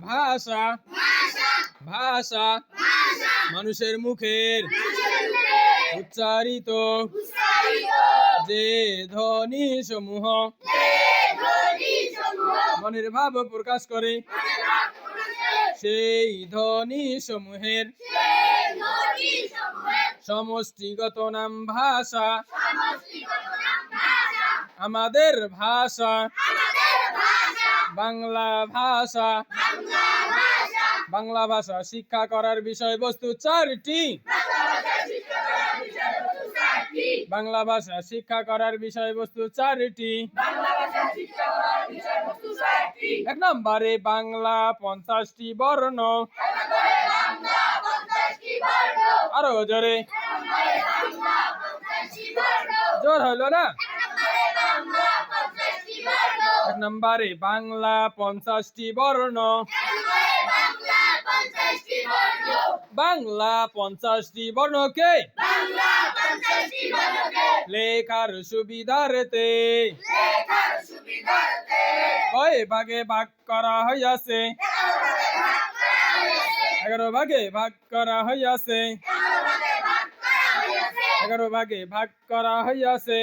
ভাষা ভাষা মানুষের মুখের উচ্চারিত যে ধ্বনি সমূহ মনের ভাব প্রকাশ করে সেই ধ্বনি সমূহের সমষ্টিগত নাম ভাষা। আমাদের ভাষা বাংলা ভাষা। বাংলা ভাষা শিক্ষা করার বিষয়বস্তু চারটি। বাংলা ভাষা শিক্ষা করার বিষয়বস্তু চারটি। 1 নম্বরে বাংলা 50টি বর্ণ। আরো জোরে, জোর হলো না? 1 নম্বরে বাংলা 50টি বর্ণ। বাংলা 50টি বর্ণকে লেখার সুবিধার্থে কয় ভাগে ভাগ করা হইয়াছে? 11 ভাগে ভাগ করা হইয়াছে। 11 ভাগে ভাগ করা হইয়াছে।